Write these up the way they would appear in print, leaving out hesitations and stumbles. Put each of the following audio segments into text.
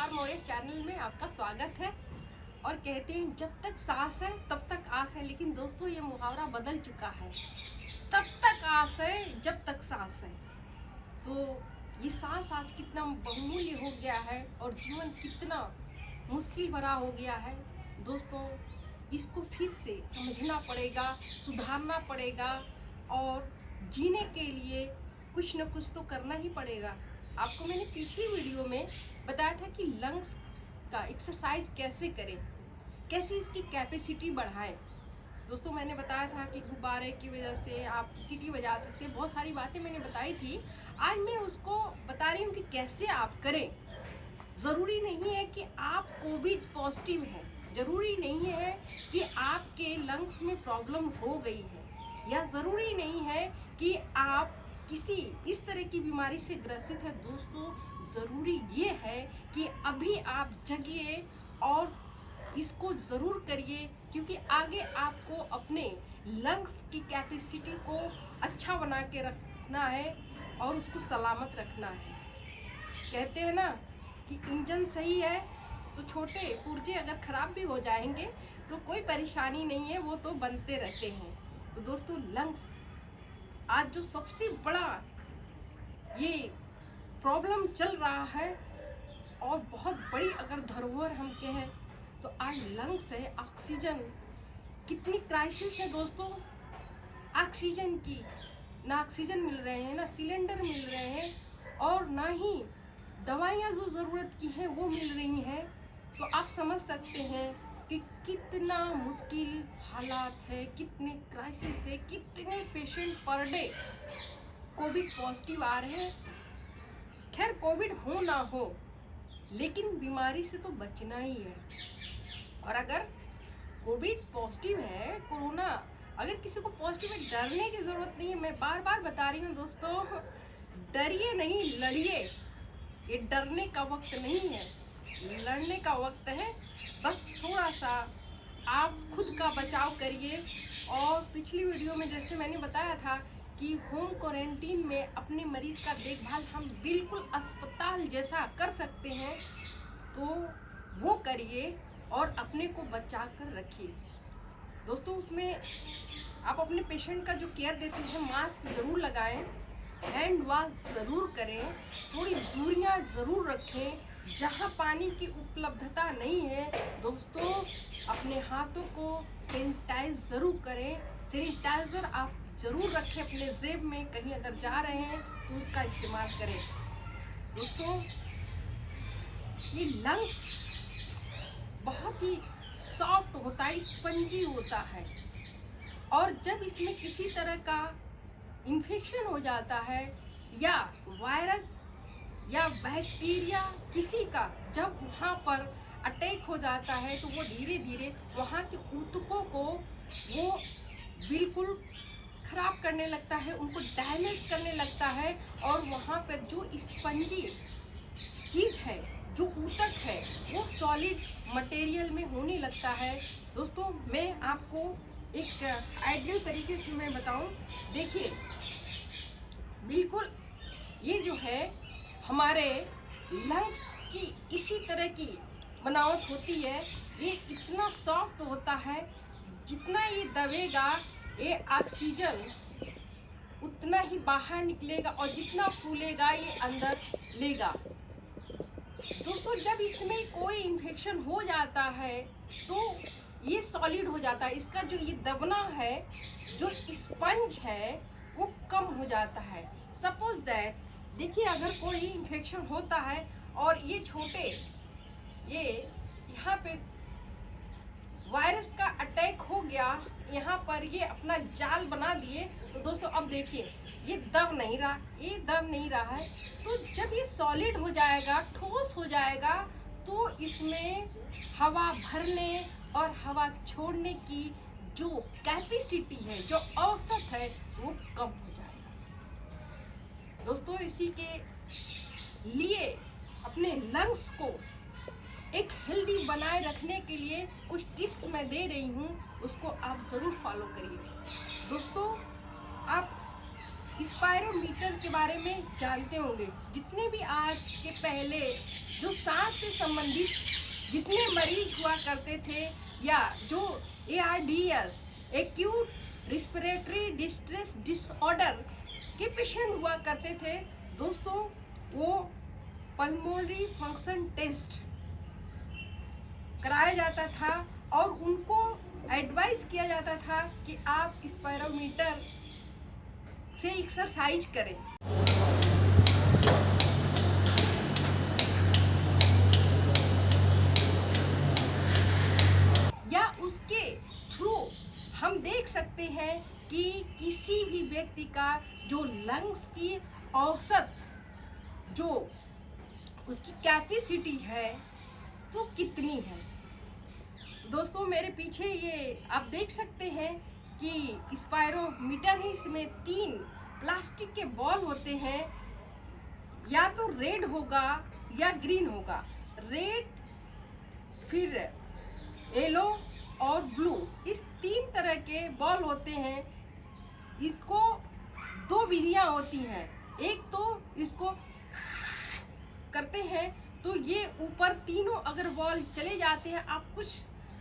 नमस्कार मौर्य चैनल में आपका स्वागत है। और कहते हैं जब तक सांस है तब तक आस है, लेकिन दोस्तों ये मुहावरा बदल चुका है। तब तक आस है जब तक सांस है। तो ये सांस आज कितना बहुमूल्य हो गया है और जीवन कितना मुश्किल भरा हो गया है दोस्तों। इसको फिर से समझना पड़ेगा, सुधारना पड़ेगा और जीने के लिए कुछ न कुछ तो करना ही पड़ेगा। आपको मैंने पिछली वीडियो में बताया था कि लंग्स का एक्सरसाइज कैसे करें, कैसे इसकी कैपेसिटी बढ़ाएं। दोस्तों मैंने बताया था कि गुब्बारे की वजह से आप सीटी बजा सकते हैं, बहुत सारी बातें मैंने बताई थी। आज मैं उसको बता रही हूँ कि कैसे आप करें। ज़रूरी नहीं है कि आप कोविड पॉजिटिव हैं, ज़रूरी नहीं है कि आपके लंग्स में प्रॉब्लम हो गई है, या ज़रूरी नहीं है कि आप किसी इस तरह की बीमारी से ग्रसित है। दोस्तों ज़रूरी ये है कि अभी आप जगिए और इसको ज़रूर करिए, क्योंकि आगे आपको अपने लंग्स की कैपेसिटी को अच्छा बना के रखना है और उसको सलामत रखना है। कहते हैं ना कि इंजन सही है तो छोटे पुर्जे अगर ख़राब भी हो जाएंगे तो कोई परेशानी नहीं है, वो तो बनते रहते हैं। तो दोस्तों लंग्स आज जो सबसे बड़ा ये प्रॉब्लम चल रहा है और बहुत बड़ी अगर धरोहर हम कहें तो आज लंग्स है। ऑक्सीजन कितनी क्राइसिस है दोस्तों ऑक्सीजन की। ना ऑक्सीजन मिल रहे हैं, ना सिलेंडर मिल रहे हैं और ना ही दवाइयाँ जो ज़रूरत की हैं वो मिल रही हैं। तो आप समझ सकते हैं कि कितना मुश्किल हालात है, कितने क्राइसिस है, कितने patient per day Covid positive आ रहे हैं। खैर कोविड हो ना हो, लेकिन बीमारी से तो बचना ही है। और अगर कोविड पॉजिटिव है, कोरोना अगर किसी को पॉजिटिव है, डरने की ज़रूरत नहीं है। मैं बार बार बता रही हूँ दोस्तों, डरिए नहीं, लड़िए। ये डरने का वक्त नहीं है, लड़ने का वक्त है। बस थोड़ा सा आप खुद का बचाव करिए। और पिछली वीडियो में जैसे मैंने बताया था कि होम क्वारंटीन में अपने मरीज का देखभाल हम बिल्कुल अस्पताल जैसा कर सकते हैं, तो वो करिए और अपने को बचा कर रखिए। दोस्तों उसमें आप अपने पेशेंट का जो केयर देते हैं, मास्क ज़रूर लगाएं, हैंड वॉश ज़रूर करें, थोड़ी दूरियां ज़रूर रखें। जहां पानी की उपलब्धता नहीं है दोस्तों, अपने हाथों को सैनिटाइज ज़रूर करें। सैनिटाइज़र आप ज़रूर रखें अपने जेब में, कहीं अगर जा रहे हैं तो उसका इस्तेमाल करें। दोस्तों ये लंग्स बहुत ही सॉफ्ट होता है, स्पंजी होता है, और जब इसमें किसी तरह का इन्फेक्शन हो जाता है या वायरस या बैक्टीरिया किसी का जब वहाँ पर अटैक हो जाता है, तो वो धीरे धीरे वहाँ के ऊतकों को वो बिल्कुल खराब करने लगता है, उनको डैमेज करने लगता है। और वहाँ पर जो स्पंजी चीज़ है, जो ऊतक है, वो सॉलिड मटेरियल में होने लगता है। दोस्तों मैं आपको एक आइडियल तरीके से मैं बताऊं, देखिए बिल्कुल ये जो है हमारे लंग्स की इसी तरह की बनावट होती है। ये इतना सॉफ्ट होता है, जितना ये दबेगा ये ऑक्सीजन उतना ही बाहर निकलेगा और जितना फूलेगा ये अंदर लेगा। दोस्तों जब इसमें कोई इन्फेक्शन हो जाता है तो ये सॉलिड हो जाता है, इसका जो ये दबना है, जो स्पंज है वो कम हो जाता है। सपोज दैट देखिए अगर कोई इन्फेक्शन होता है और ये छोटे ये यहाँ पे वायरस का अटैक हो गया, यहाँ पर ये अपना जाल बना दिए, तो दोस्तों अब देखिए ये दब नहीं रहा, ये दब नहीं रहा है। तो जब ये सॉलिड हो जाएगा, ठोस हो जाएगा, तो इसमें हवा भरने और हवा छोड़ने की जो कैपेसिटी है, जो औसत है, वो कम हो जाएगा। दोस्तों इसी के लिए अपने लंग्स को एक हेल्दी बनाए रखने के लिए कुछ टिप्स मैं दे रही हूँ, उसको आप ज़रूर फॉलो करिए। दोस्तों आप स्पायरोमीटर के बारे में जानते होंगे। जितने भी आज के पहले जो सांस से संबंधित जितने मरीज हुआ करते थे, या जो ARDS acute respiratory distress disorder के पेशेंट हुआ करते थे दोस्तों, वो पल्मोनरी फंक्शन टेस्ट कराया जाता था और उनको एडवाइस किया जाता था कि आप स्पायरोमीटर से एक्सरसाइज करें। या उसके थ्रू हम देख सकते हैं कि किसी भी व्यक्ति का जो लंग्स की औसत जो उसकी कैपेसिटी है तो कितनी है। दोस्तों मेरे पीछे ये आप देख सकते हैं कि स्पायरोमीटर है, इसमें 3 प्लास्टिक के बॉल होते हैं, या तो रेड होगा या ग्रीन होगा। रेड, फिर येलो और ब्लू, इस 3 तरह के बॉल होते हैं। इसको 2 विधियां होती हैं। एक तो इसको करते हैं तो ये ऊपर तीनों अगर बॉल चले जाते हैं, आप कुछ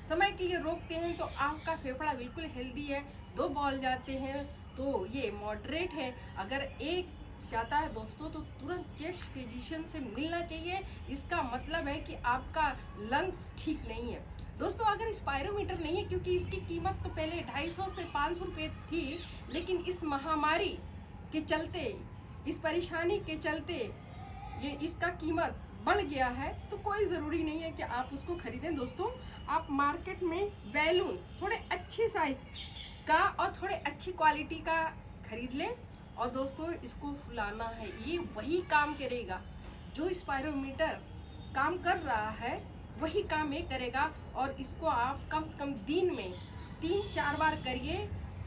समय के लिए रोकते हैं तो आपका फेफड़ा बिल्कुल हेल्दी है। 2 बॉल जाते हैं तो ये मॉडरेट है। अगर एक जाता है दोस्तों तो तुरंत चेस्ट फिजिशियन से मिलना चाहिए। इसका मतलब है कि आपका लंग्स ठीक नहीं है। दोस्तों अगर स्पायरोमीटर नहीं है, क्योंकि इसकी कीमत तो पहले 250 से 500 रुपये थी, लेकिन इस महामारी के चलते, इस परेशानी के चलते ये इसका कीमत बढ़ गया है, तो कोई ज़रूरी नहीं है कि आप उसको खरीदें। दोस्तों आप मार्केट में बैलून थोड़े अच्छे साइज का और थोड़े अच्छी क्वालिटी का खरीद लें, और दोस्तों इसको फुलाना है। ये वही काम करेगा जो स्पायरोमीटर काम कर रहा है, वही काम ये करेगा। और इसको आप कम से कम दिन में 3-4 बार करिए।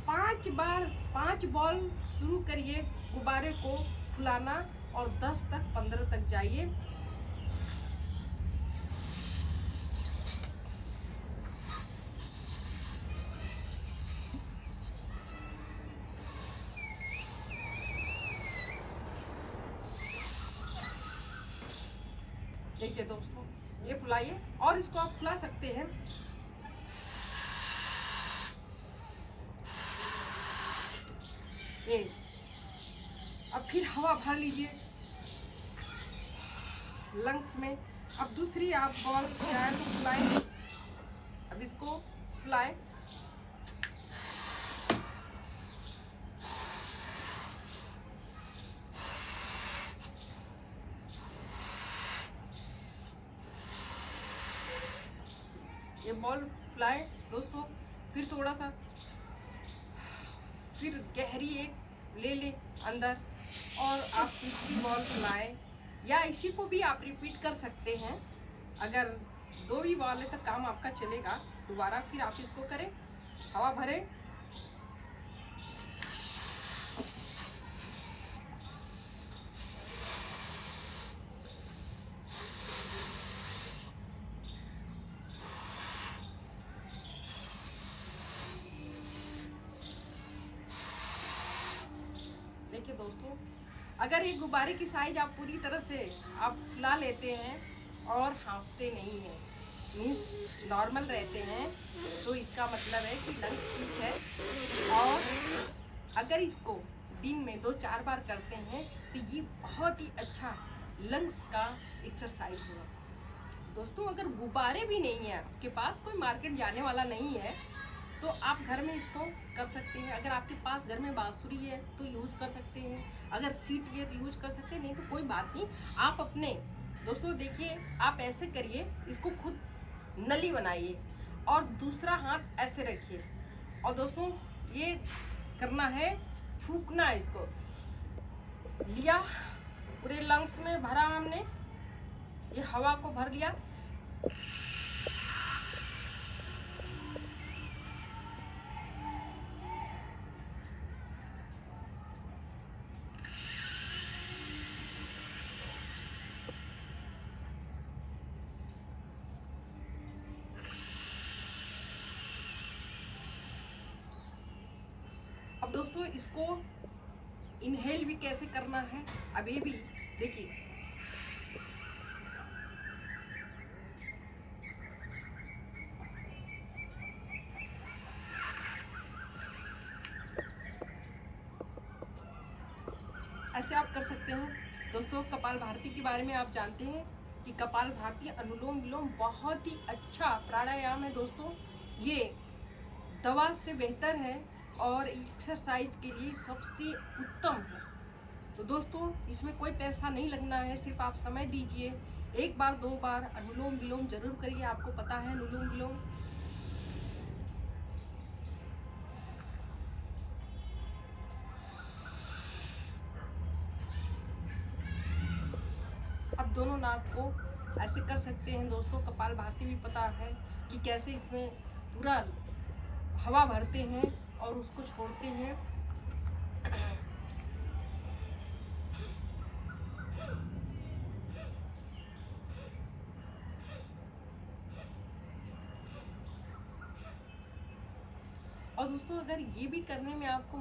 5 बार 5 बॉल शुरू करिए गुब्बारे को फुलाना, और 10 तक 15 तक जाइए। देखिए दोस्तों ये फुलाइए, और इसको आप फुला सकते हैं। ये अब फिर हवा भर लीजिए लंग्स में। अब दूसरी आप बॉल चाहे तो फुलाएं। अब इसको फुलाएं। ये बॉल फुलाएं दोस्तों। फिर थोड़ा सा फिर गहरी एक ले लें अंदर, और आप तीसरी बॉल फुलाएं। या इसी को भी आप रिपीट कर सकते हैं। अगर 2 भी बॉल है तो काम आपका चलेगा। दोबारा फिर आप इसको करें, हवा भरें। देखिए दोस्तों अगर ये गुब्बारे की साइज आप पूरी तरह से आप फुला लेते हैं और हाँफते नहीं हैं, मीन्स नॉर्मल रहते हैं, तो इसका मतलब है कि लंग्स ठीक है। और अगर इसको दिन में 2-4 बार करते हैं तो ये बहुत ही अच्छा लंग्स का एक्सरसाइज होगा। दोस्तों अगर गुब्बारे भी नहीं है आपके पास, कोई मार्केट जाने वाला नहीं है, तो आप घर में इसको कर सकते हैं। अगर आपके पास घर में बांसुरी है तो यूज़ कर सकते हैं, अगर सीट है तो यूज कर सकते हैं, नहीं तो कोई बात नहीं। आप अपने दोस्तों देखिए, आप ऐसे करिए, इसको खुद नली बनाइए और दूसरा हाथ ऐसे रखिए, और दोस्तों ये करना है, फूकना। इसको लिया, पूरे लंग्स में भरा, हमने ये हवा को भर लिया। अब दोस्तों इसको इनहेल भी कैसे करना है, अब ये भी देखिए। ऐसे आप कर सकते हैं। दोस्तों, कपालभाति के बारे में आप जानते हैं कि कपालभाति अनुलोम विलोम बहुत ही अच्छा प्राणायाम है दोस्तों। ये दवा से बेहतर है और एक्सरसाइज के लिए सबसे उत्तम है। तो दोस्तों, इसमें कोई पैसा नहीं लगना है, सिर्फ आप समय दीजिए। एक बार 2 बार अनुलोम विलोम जरूर करिए। आपको पता है अनुलोम विलोम अब दोनों नाक को ऐसे कर सकते हैं दोस्तों। कपालभाति भी पता है कि कैसे इसमें पूरा हवा भरते हैं और उसको छोड़ते हैं। और दोस्तों, अगर ये भी करने में आपको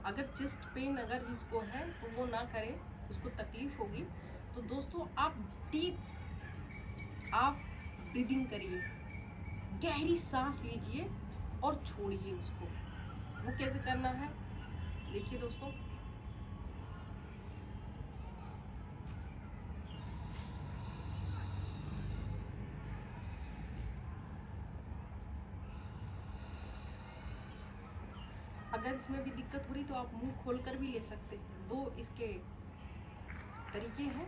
अगर चेस्ट पेन अगर जिसको है तो वो ना करे, उसको तकलीफ होगी, तो दोस्तों आप डीप आप ब्रीदिंग करिए, गहरी सांस लीजिए और छोड़िए उसको। वो कैसे करना है देखिए दोस्तों। अगर इसमें भी दिक्कत हो रही तो आप मुंह खोलकर भी ले सकते हैं। 2 इसके तरीके हैं।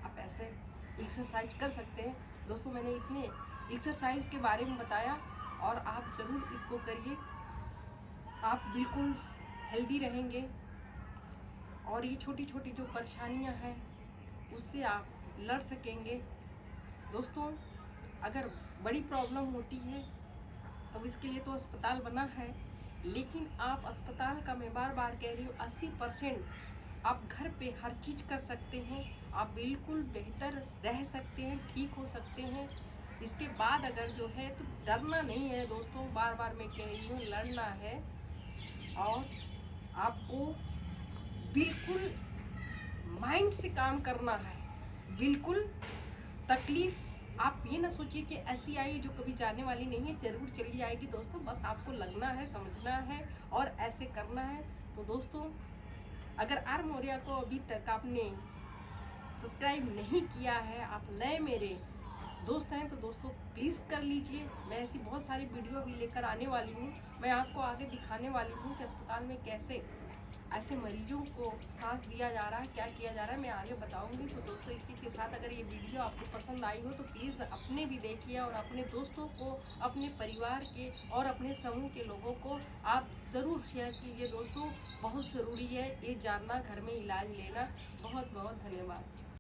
आप ऐसे एक्सरसाइज कर सकते हैं दोस्तों। मैंने इतने एक्सरसाइज के बारे में बताया और आप ज़रूर इसको करिए। आप बिल्कुल हेल्दी रहेंगे और ये छोटी छोटी जो परेशानियां हैं उससे आप लड़ सकेंगे दोस्तों। अगर बड़ी प्रॉब्लम होती है तो इसके लिए तो अस्पताल बना है, लेकिन आप अस्पताल का, मैं बार बार कह रही हूँ, 80% आप घर पे हर चीज़ कर सकते हैं। आप बिल्कुल बेहतर रह सकते हैं, ठीक हो सकते हैं। इसके बाद अगर जो है तो डरना नहीं है दोस्तों, बार बार मैं कह रही हूँ, लड़ना है। और आपको बिल्कुल माइंड से काम करना है। बिल्कुल तकलीफ आप ये ना सोचिए कि ऐसी आई जो कभी जाने वाली नहीं है, जरूर चली आएगी दोस्तों। बस आपको लगना है, समझना है और ऐसे करना है। तो दोस्तों, अगर आर मौर्या को अभी तक आपने सब्सक्राइब नहीं किया है, आप नए मेरे दोस्त हैं, तो दोस्तों प्लीज़ कर लीजिए। मैं ऐसी बहुत सारी वीडियो भी लेकर आने वाली हूँ। मैं आपको आगे दिखाने वाली हूँ कि अस्पताल में कैसे ऐसे मरीजों को सांस दिया जा रहा है, क्या किया जा रहा है, मैं आगे बताऊंगी। तो दोस्तों, इसी के साथ अगर ये वीडियो आपको पसंद आई हो तो प्लीज़ अपने भी देखिए और अपने दोस्तों को, अपने परिवार के और अपने समूह के लोगों को आप ज़रूर शेयर कीजिए दोस्तों। बहुत ज़रूरी है ये जानना, घर में इलाज लेना। बहुत बहुत धन्यवाद।